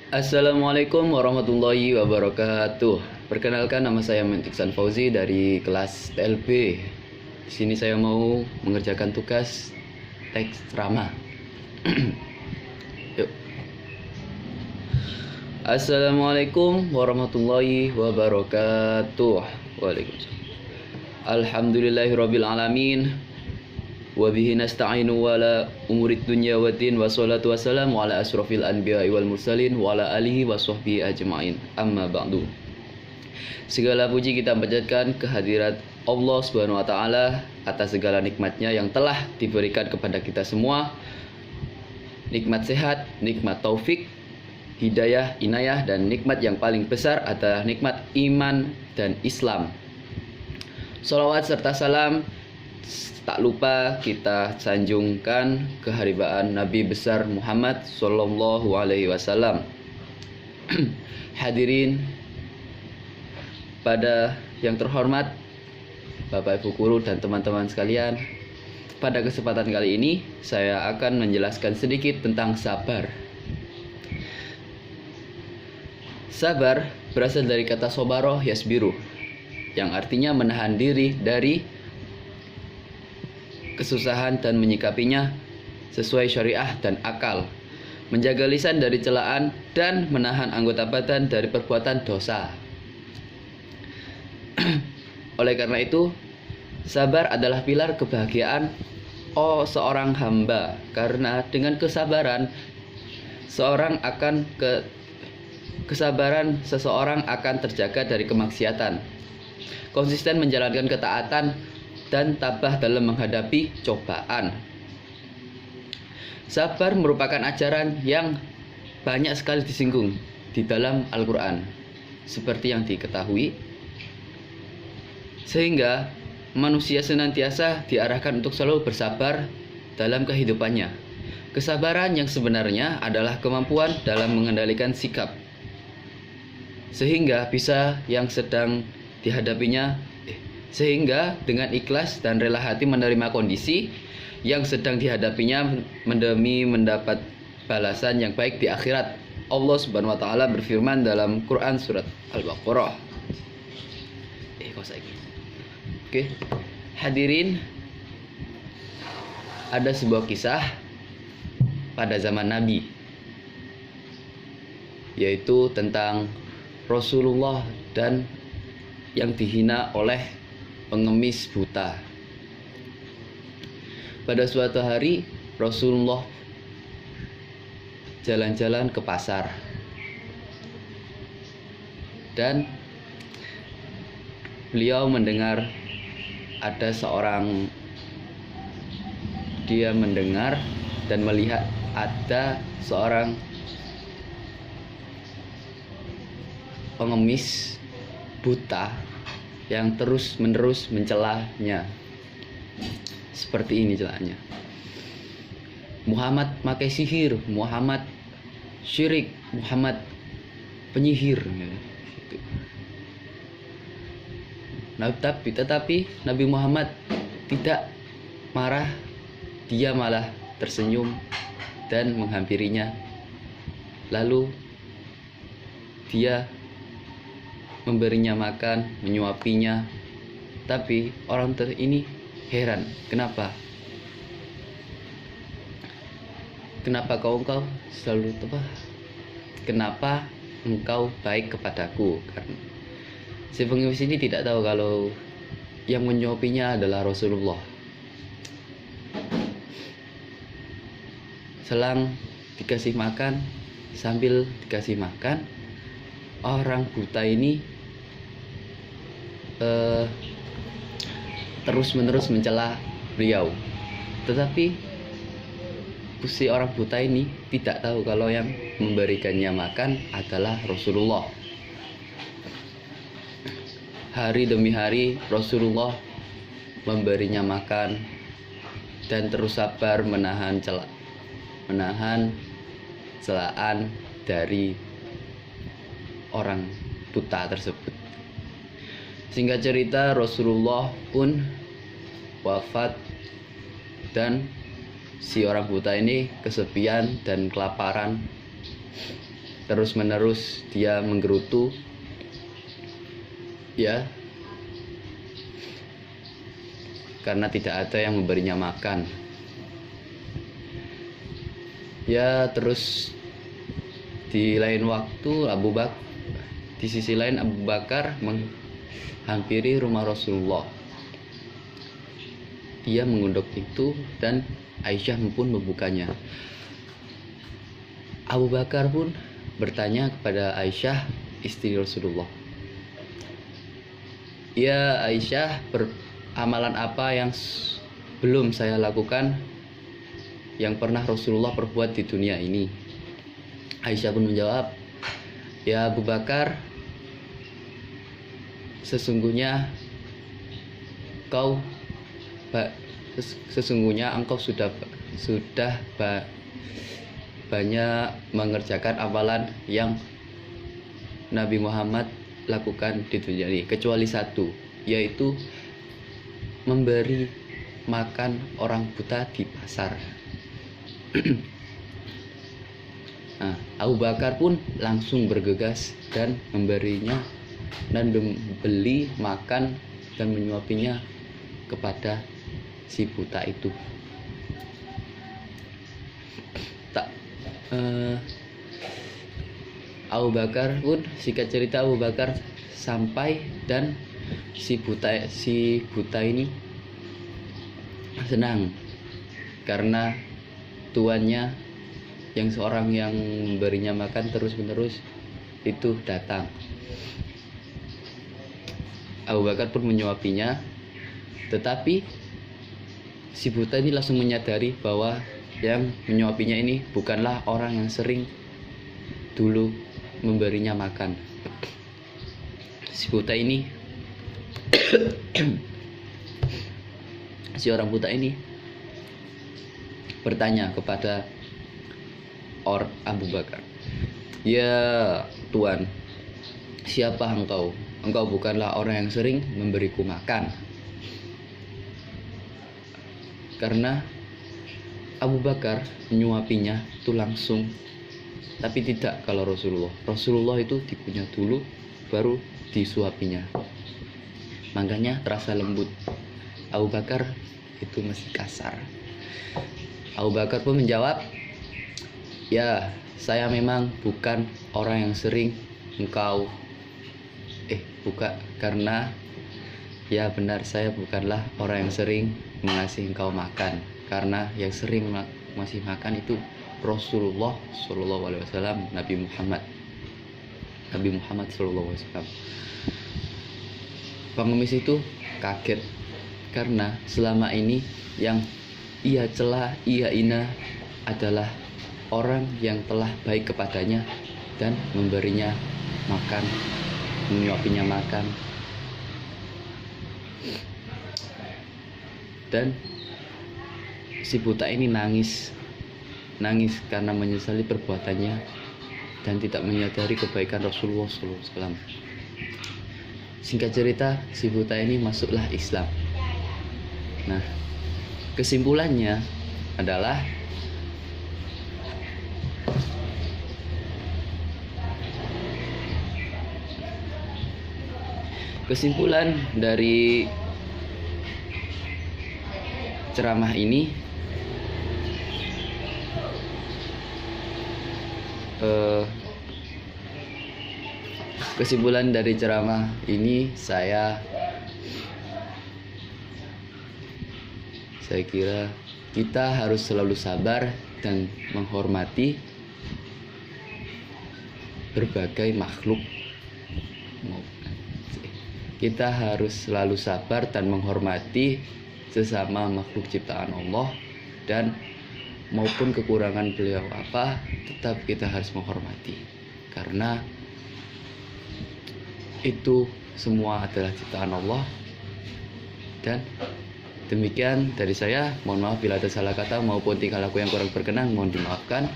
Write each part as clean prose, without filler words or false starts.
Assalamualaikum warahmatullahi wabarakatuh. Perkenalkan, nama saya Mentiksan Fauzi dari kelas TLB. Di sini saya mau mengerjakan tugas teks drama. Yuk. Assalamualaikum warahmatullahi wabarakatuh. Waalaikumsalam. Alhamdulillahirabbil alamin. Wa bihi nasta'inu wala umurid dunya waddin, wassalatu wassalamu ala asrofil anbiya'i wal mursalin wa ala alihi wa sahbihi ajma'in, amma ba'du. Segala puji kita panjatkan kehadirat Allah Subhanahu wa taala atas segala nikmatnya yang telah diberikan kepada kita semua. Nikmat sehat, nikmat taufik, hidayah, inayah, dan nikmat yang paling besar adalah nikmat iman dan Islam. Sholawat serta salam tak lupa kita sanjungkan keharibaan Nabi besar Muhammad Sallallahu Alaihi Wasallam. Hadirin pada yang terhormat, Bapak Ibu guru dan teman-teman sekalian, pada kesempatan kali ini saya akan menjelaskan sedikit tentang sabar. Sabar berasal dari kata sobaroh yasbiru, yang artinya menahan diri dari kesusahan dan menyikapinya sesuai syariah dan akal, menjaga lisan dari celaan dan menahan anggota badan dari perbuatan dosa. Oleh karena itu, sabar adalah pilar kebahagiaan seorang hamba, karena dengan kesabaran seseorang akan terjaga dari kemaksiatan, konsisten menjalankan ketaatan, dan tabah dalam menghadapi cobaan. Sabar merupakan ajaran yang banyak sekali disinggung di dalam Al-Quran, seperti yang diketahui, sehingga manusia senantiasa diarahkan untuk selalu bersabar dalam kehidupannya. Kesabaran yang sebenarnya adalah kemampuan dalam mengendalikan sikap, sehingga dengan ikhlas dan rela hati menerima kondisi yang sedang dihadapinya demi mendapat balasan yang baik di akhirat. Allah Subhanahu wa taala berfirman dalam Quran surat Al-Baqarah. Oke. Hadirin, ada sebuah kisah pada zaman Nabi, yaitu tentang Rasulullah dan yang dihina oleh pengemis buta. Pada suatu hari Rasulullah jalan-jalan ke pasar, dan beliau mendengar dan melihat ada seorang pengemis buta yang terus-menerus mencelanya. Seperti ini celahnya: Muhammad pakai sihir, Muhammad syirik, Muhammad penyihir. Tetapi Nabi Muhammad tidak marah, dia malah tersenyum dan menghampirinya. Lalu dia memberinya makan, menyuapinya. Tapi orang ini heran, kenapa kenapa engkau baik kepadaku? Karena si pengemis ini tidak tahu kalau yang menyuapinya adalah Rasulullah. Selang dikasih makan, sambil dikasih makan, orang buta ini terus-menerus mencela beliau. Tetapi si orang buta ini tidak tahu kalau yang memberikannya makan adalah Rasulullah. Hari demi hari Rasulullah memberinya makan dan terus sabar menahan celaan dari orang buta tersebut. Singkat cerita, Rasulullah pun wafat, dan si orang buta ini kesepian dan kelaparan. terus-menerus dia menggerutu, ya, karena tidak ada yang memberinya makan. Ya, terus di lain waktu di sisi lain Abu Bakar menghampiri rumah Rasulullah. Dia mengunduk pintu dan Aisyah pun membukanya. Abu Bakar pun bertanya kepada Aisyah, istri Rasulullah, "Ya Aisyah, amalan apa yang belum saya lakukan yang pernah Rasulullah perbuat di dunia ini?" Aisyah pun menjawab, "Ya Abu Bakar, sesungguhnya engkau sudah banyak mengerjakan amalan yang Nabi Muhammad lakukan di dunia ini, kecuali satu, yaitu memberi makan orang buta di pasar." Nah, Abu Bakar pun langsung bergegas dan memberinya dan membeli makan dan menyuapinya kepada si buta itu. Abu Bakar pun, singkat cerita, Abu Bakar sampai dan si buta ini senang karena tuannya yang seorang yang memberinya makan terus-menerus itu datang. Abu Bakar pun menyuapinya, tetapi si buta ini langsung menyadari bahwa yang menyuapinya ini bukanlah orang yang sering dulu memberinya makan. Si buta ini si orang buta ini bertanya kepada Abu Bakar, "Ya Tuan, siapa engkau? Engkau bukanlah orang yang sering memberiku makan." Karena Abu Bakar menyuapinya itu langsung, tapi tidak kalau Rasulullah itu dikunyah dulu baru disuapinya, makanya terasa lembut. Abu Bakar itu masih kasar. Abu Bakar pun menjawab, "Ya, saya memang bukan orang yang sering karena ya benar, saya bukanlah orang yang sering mengasihi engkau makan, karena yang sering masih makan itu Rasulullah Shallallahu Alaihi Wasallam, Nabi Muhammad Shallallahu Alaihi Wasallam." Pengemis itu kaget karena selama ini yang ia cela, ia hina adalah orang yang telah baik kepadanya dan memberinya makan, menyuapinya makan. Dan si buta ini nangis karena menyesali perbuatannya dan tidak menyadari kebaikan Rasulullah SAW. Singkat cerita, si buta ini masuklah Islam. Nah, kesimpulannya adalah kesimpulan dari ceramah ini, saya kira kita harus selalu sabar dan menghormati berbagai makhluk. Kita harus selalu sabar dan menghormati sesama makhluk ciptaan Allah, dan maupun kekurangan beliau apa, tetap kita harus menghormati, karena itu semua adalah ciptaan Allah. Dan demikian dari saya, mohon maaf bila ada salah kata maupun tingkah laku yang kurang berkenan, mohon dimaafkan.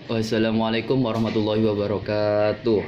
Wassalamualaikum warahmatullahi wabarakatuh.